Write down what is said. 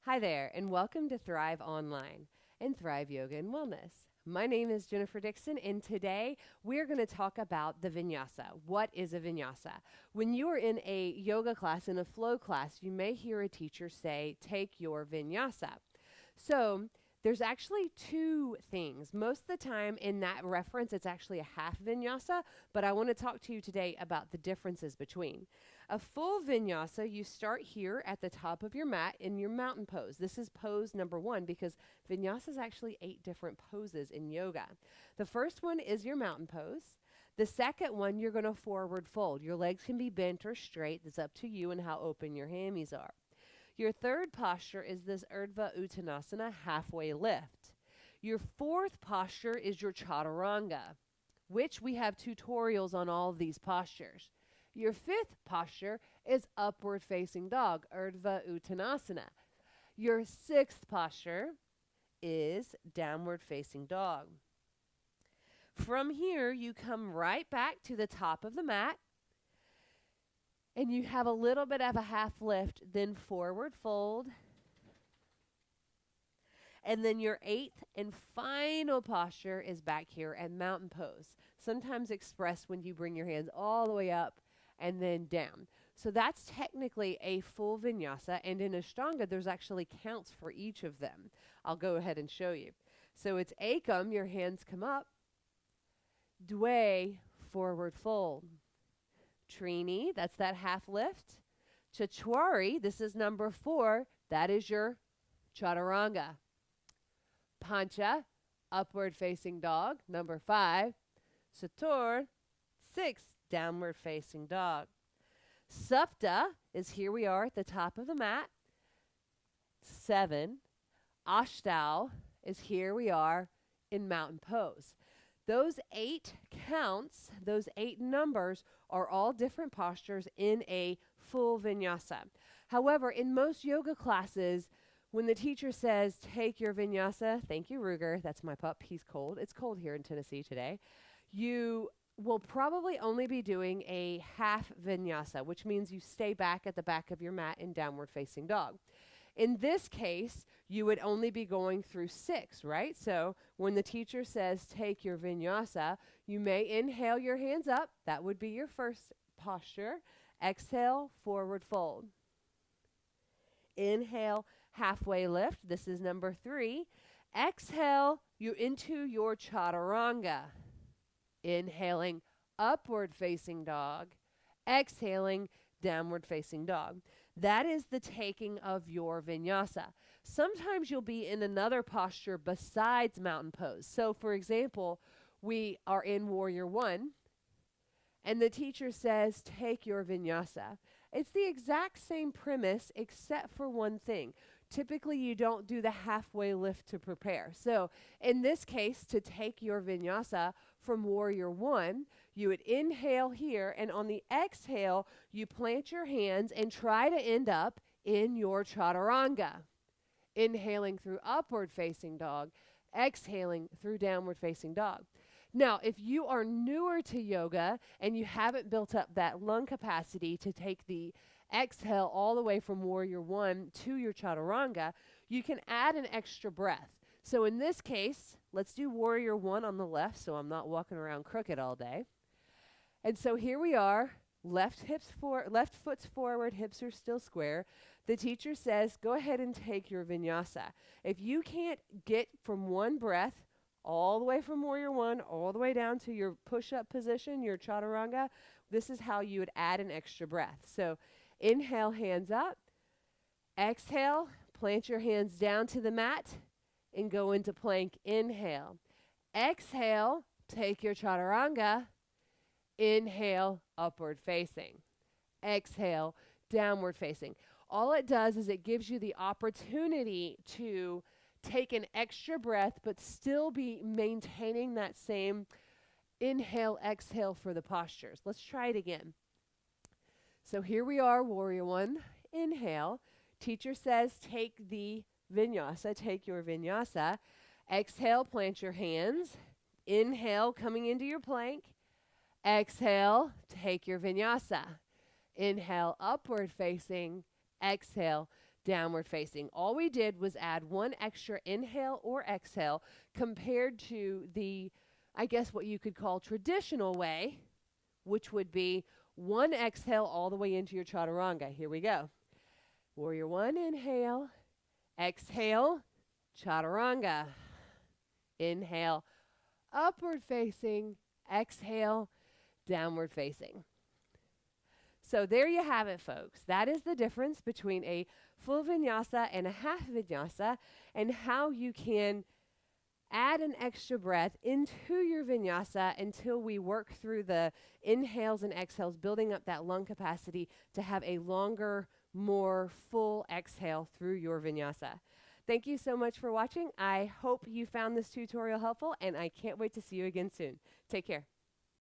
Hi there, and welcome to Thrive Online and Thrive Yoga and Wellness. My name is Jennifer Dixon, and today we're going to talk about the vinyasa. What is a vinyasa? When you are in a yoga class, in a flow class, you may hear a teacher say, take your vinyasa. So there's actually two things. Most of the time in that reference, it's actually a half vinyasa, but I want to talk to you today about the differences between. A full vinyasa, you start here at the top of your mat in your mountain pose. This is pose number 1 because vinyasa is actually 8 different poses in yoga. The first one is your mountain pose. The second one, you're going to forward fold. Your legs can be bent or straight. It's up to you and how open your hammies are. Your third posture is this Urdhva Uttanasana, halfway lift. Your fourth posture is your Chaturanga, which we have tutorials on all of these postures. Your fifth posture is upward facing dog, Urdhva Uttanasana. Your sixth posture is downward facing dog. From here, you come right back to the top of the mat, and you have a little bit of a half lift, then forward fold. And then your eighth and final posture is back here at mountain pose, sometimes expressed when you bring your hands all the way up and then down. So that's technically a full vinyasa, and in Ashtanga, there's actually counts for each of them. I'll go ahead and show you. So it's Ekam, your hands come up, Dve, forward fold. Trini, that's that half lift. Chaturari, this is number 4, that is your Chaturanga. Pancha, upward facing dog, number 5. Satur, 6, downward facing dog. Sapta is here we are at the top of the mat, 7. Ashtau is here we are in mountain pose. Those 8 counts, those 8 numbers are all different postures in a full vinyasa. However, in most yoga classes, when the teacher says, take your vinyasa, thank you, Ruger, that's my pup, he's cold. It's cold here in Tennessee today. You will probably only be doing a half vinyasa, which means you stay back at the back of your mat in downward facing dog. In this case, you would only be going through 6, right? So when the teacher says, take your vinyasa, you may inhale your hands up. That would be your first posture. Exhale, forward fold. Inhale, halfway lift. This is number 3. Exhale, you into your Chaturanga. Inhaling, upward facing dog. Exhaling, downward facing dog. That is the taking of your vinyasa. Sometimes you'll be in another posture besides mountain pose. So, for example, we are in Warrior 1, and the teacher says, take your vinyasa. It's the exact same premise except for one thing. Typically, you don't do the halfway lift to prepare. So, in this case, to take your vinyasa from Warrior 1, you would inhale here, and on the exhale, you plant your hands and try to end up in your Chaturanga. Inhaling through upward facing dog, exhaling through downward facing dog. Now, if you are newer to yoga and you haven't built up that lung capacity to take the exhale all the way from Warrior 1 to your Chaturanga, you can add an extra breath. So in this case, let's do Warrior 1 on the left so I'm not walking around crooked all day. And so here we are, left foot's forward, hips are still square. The teacher says, go ahead and take your vinyasa. If you can't get from one breath all the way from Warrior 1, all the way down to your push-up position, your Chaturanga, this is how you would add an extra breath. So inhale, hands up. Exhale, plant your hands down to the mat and go into plank. Inhale. Exhale, take your Chaturanga. Inhale, upward facing. Exhale, downward facing. All it does is it gives you the opportunity to take an extra breath but still be maintaining that same inhale, exhale for the postures. Let's try it again. So here we are, Warrior 1. Inhale. Teacher says take the vinyasa, take your vinyasa. Exhale, plant your hands. Inhale, coming into your plank. Exhale, take your vinyasa. Inhale, upward facing. Exhale, downward facing. All we did was add one extra inhale or exhale compared to the, I guess what you could call traditional way, which would be one exhale all the way into your chaturanga. Here we go. Warrior one, inhale, exhale, chaturanga. Inhale, upward facing, exhale, downward facing. So there you have it, folks. That is the difference between a full vinyasa and a half vinyasa, and how you can add an extra breath into your vinyasa until we work through the inhales and exhales, building up that lung capacity to have a longer, more full exhale through your vinyasa. Thank you so much for watching. I hope you found this tutorial helpful, and I can't wait to see you again soon. Take care.